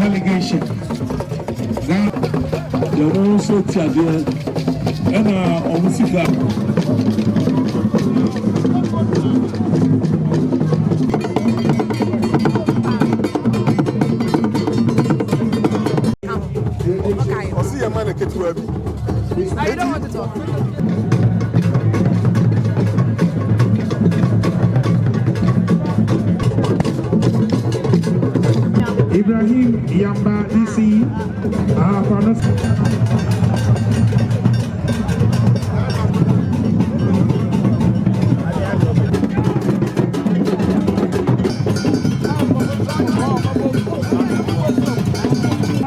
Delegation. Now, you're also Tiadia and Omusika. Okay, I'll see a man at Kitweb. I don't want to talk. Ibrahim Yamba DC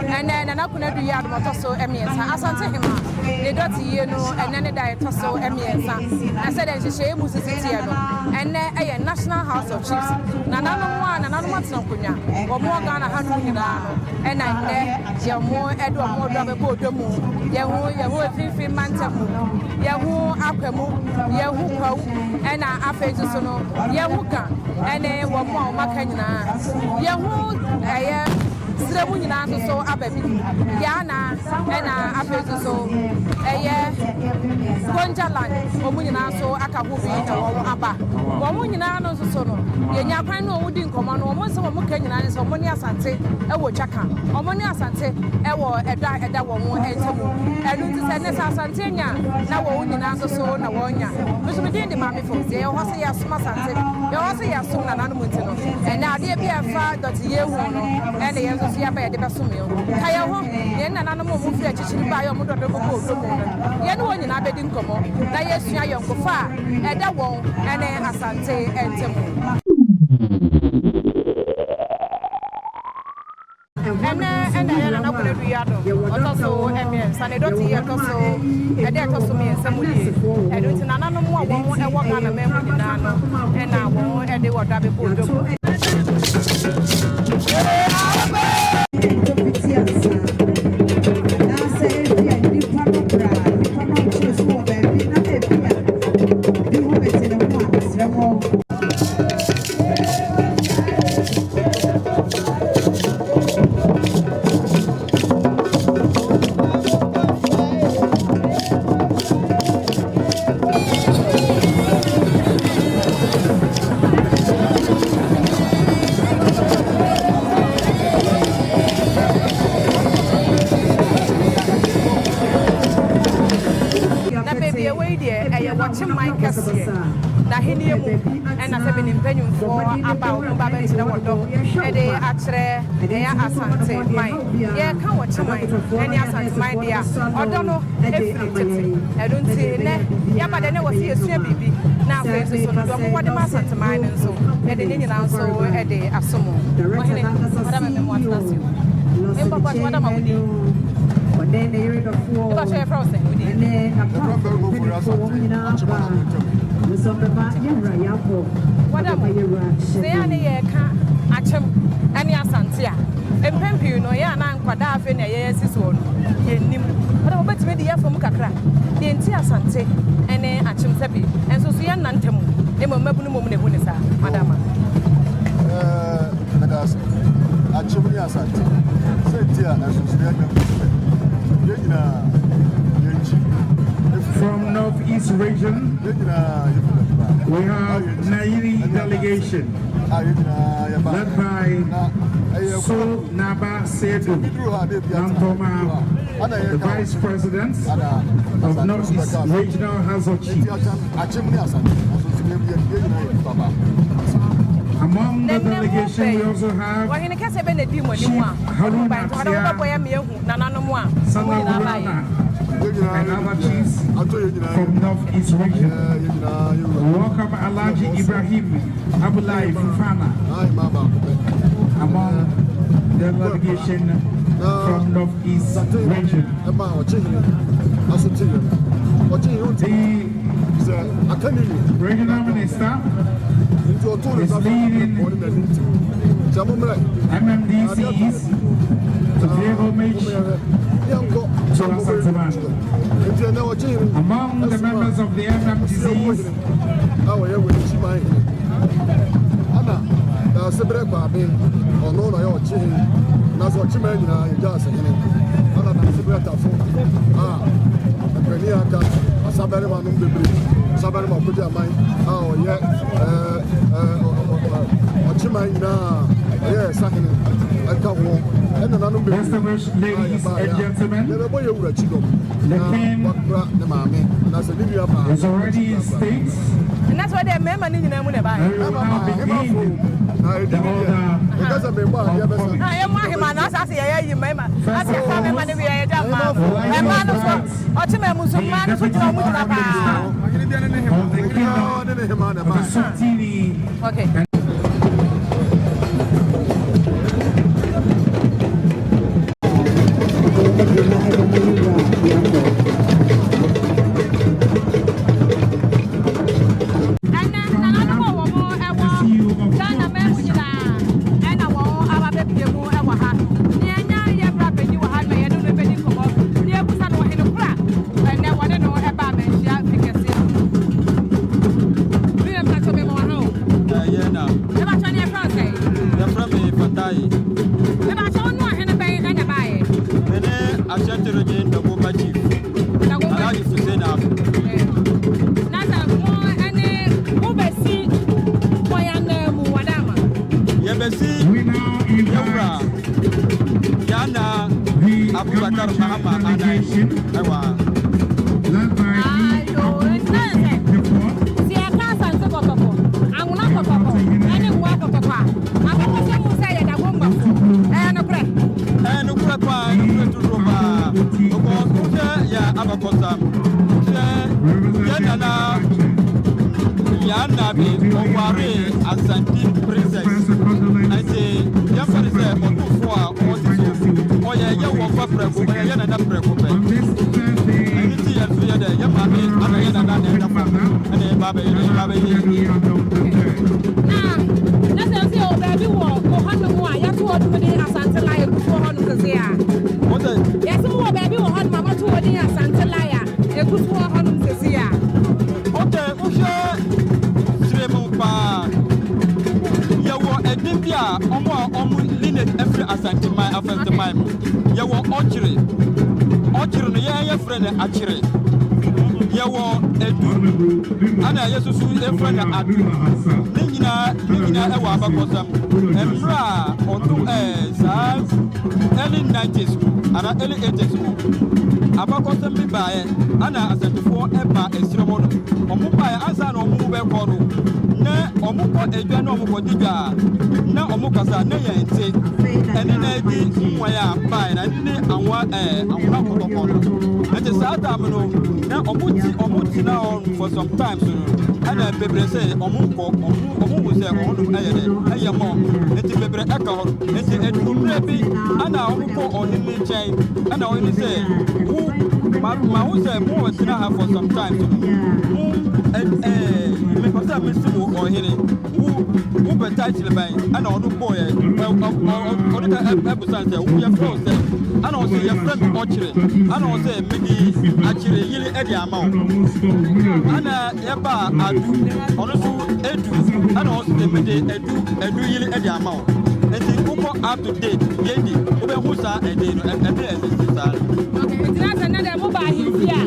and then I couldn't do yard but also Asantehemaa. They Dote, you know, and then they so I said that she was and a National House of Chiefs. Nana one and another one's not Kunya, or more Ghana Hanu, and I there, you're more Edward more double Bodomo, Yahoo, Fifi Mantamu, Yahoo, Akamu, Yahoo, and I face no, Yahuka, and then one more Macana, Yahoo, Sremunina so Ababi, Yana, and I face so Gonjaland, Omunina so Akabubi, or Abba, Omunina no sono, Yanapano wouldn't come on almost a Mukana is Omonia Sante, a Wachaka, Omonia Sante, Ewo, a Dawo, and Tamu, and Nessa Santena, now Omunina so, Nawonia, which within the Mammy folks, they also have smart Sante, they also have soon an animal, and now they be a far that year and they see by the Basumio. Kayaho, yen an animal who fetch by your mother. Yen one in Abedin Como, Dias Yayon Kofa, and that won't, and then Asante and Temu. And I am not going to be also Emians, and I don't see a tosso, and there to me and somebody. I don't know no more. I won't walk on a memory and I won't, and they were double. Na hini mu ena se benim panyumfo aba oba be tire wodo e de akyere e ya asante mai ye ka wo chimai eni asante mai dia odo no efiri tete edunti ne ya ba de ne wo se esua bibi na afa so no do mo de ma asante mai nso e de nyina nso e de asomo wo hene madam me mo atasi e papa madam awudi then the area of four. And then a proper say, any Asantia. And Pempu, no, ya and Quadaf in a year's one. But I'll bet me the air from Kakra. The entire Sante, and then Achim Sebi, and so see an anthem. They will make no moment when it's Madame. Achimia Sante. Say, dear, as from Northeast region, we have Nairi delegation led by So Naba Sedu Nantoma, the Vice President of Northeast Regional House of Chiefs. Among the delegation, we also have Haruna and other chiefs from Northeast region. Welcome Alhaji Ibrahim Abulai Fufana among the delegation from Northeast region. The regional minister is leading MMDCs to pay homage to Asantehemaa. Among the members of the MMDCs, distinguished ladies and gentlemen, the king is already in state. And that's why they're men in the moon about it. I am my man, as I say, you remember. As I come in my name, I'm man of Otimamus, man of the okay. Early 90s and early 80s. Abakosem bi bae ana asantefo eba esiremo no. Omo bae ansa na omo be kọ no. Na omo kọ edwa na omo kọ digwa. Na omo kasa na ye nte. Ene na di nwa ya bae na ni anwa anwa kokọ no. Ete saa time no na omo ti na on for some time so. Ana bebre say omo wo say omo aye mo. Ete bebre aka ho. Ete edumre bi ana omo kọ oni ni chain. Ana oni say ma who say mo was not have for some time. Me pasa me si wo ohire. Who be title by ana onu boy onu ka ebusan say wo ya flow say ana o say ya friend ochire ana o say me di achire yile e di ama ana ya ba adu onu so edu ana o say me di edu yile e di ama enti uko up to date yendi wo be hu sa e dey no e be exist sa okay it's not na mo ba hifia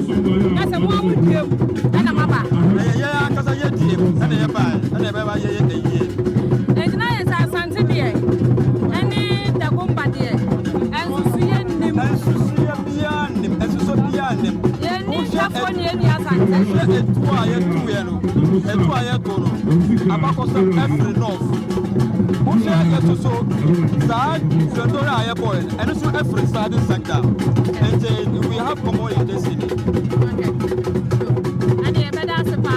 na say mo awu diem na ma ba ya kasa ye diem na ya ba na be ba ye eye enti na ya sa asante die ene da gomba die ensusu ye nim ensusu ye bianim ensusu bianim ye ni afo ni eni asante etu a ye tu ye no etu a ye to no abakosa every north o se ye to so sa Sendora aye boy and so every side sector and we have common in this city and the better sepa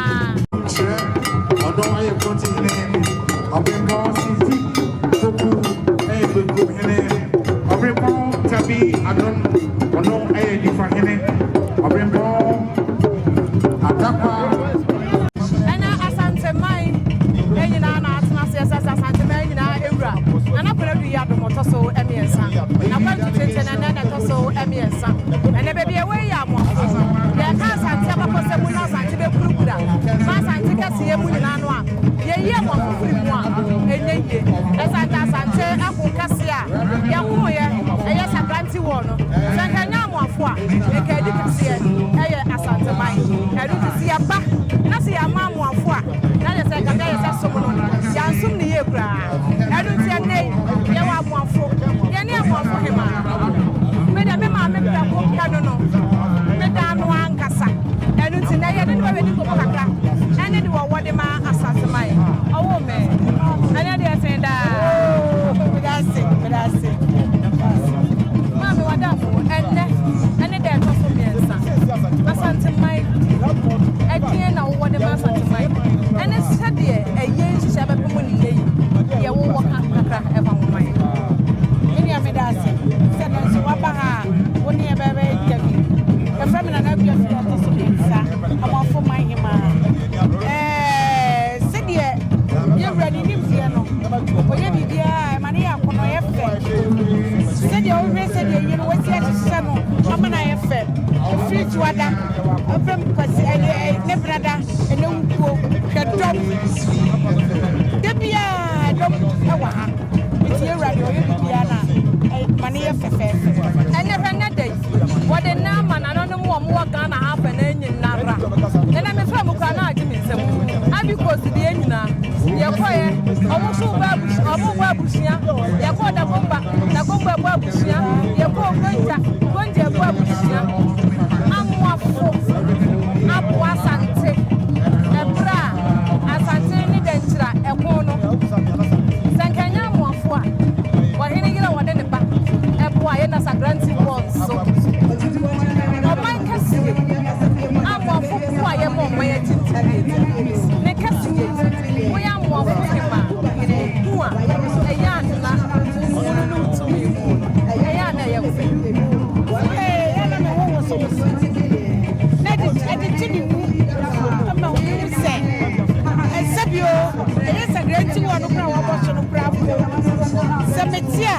odo aye continue I've been going city to be Ono different hene. Obembo Atakwa. And Asantehemaa, na atena se Asantehemaa na ewura. Ana pere du ya do moto so emiensa. Na kwantu tete na to so emiensa. Ene bebi ewe ya mo. Ya ka Asante ba ko se mu na Asante be kurukura. Ma Asante ka se mu nyina no a. Ye ye mo fufuri mu a. Enye ye. Asante akun kase a. Ya ko ye. Eye sakranti wo no. Sankanya mo afo a. E ka di kase eye Asantehemaa. Edu ti ya ba. Na se ya ma mo afo a. Na ye se ka ga ye se so no. Ya nsum ni ye kura. Edu ti ene ye wa mo afo. Ye ne mo afo hema. Me da me ma me bra ko ka no. Me da no ankasa. Edu ti na ye ne ba we di ko kakra. Ene di wo wode ma Asantehemaa. Owo me. Ene di ese da. Me da se. Ma me wada fo ene da to so biensa. Asantehemaa. Edie na wo wode ma Asantehemaa. Ene se de eye nhihia be pemo ni ye. Ye wo wo kakra e ba mo mai. Ene me da se. Se na so wa ba ha. Woni e be be jabi. E fra me na na bia fi to so biensa. Amafo mai hima. Se de ye ready ni fie no. Oye bibia ma ne ya kono ye fe. Se de o re se de ye no wati a hihia no. Mama na ye fe. Free to ada. From kwasi ne brada ene nkuo hwedom. Debia dom ewa ha. Iti e radio ye bibia na. Ma ne ye fefe. Ene hwe na dai. Wode na ma na no mo mo Ghana ha fa na enyi nara. Ene me fra mo kwa na agi mi nsem. Abi ko si de enyina. Ye koye omo so ba abusia. Ye ko da bomba ba abusia. Ye ko gonja ba abusia. Amwafo abu Asante. Ebra Asante ni denchira ekon no. Sankanya amwafo a. Wo hene gira wode ne ba. Ebo aye na sagranti bonds so. Oman kasiye. Amwafo ku aye mo maye titi. Ne kasiye. Wo ya amwafo hema. Ku a eya na unu tumi. Eya na ye fe. Ena me wo so. Sabio, it is a great one of our watching of Bravo. Sametia,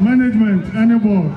management anymore.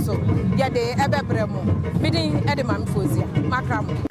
So, yeah, they ever bremo. Bidding Edema Fuzia, Macram.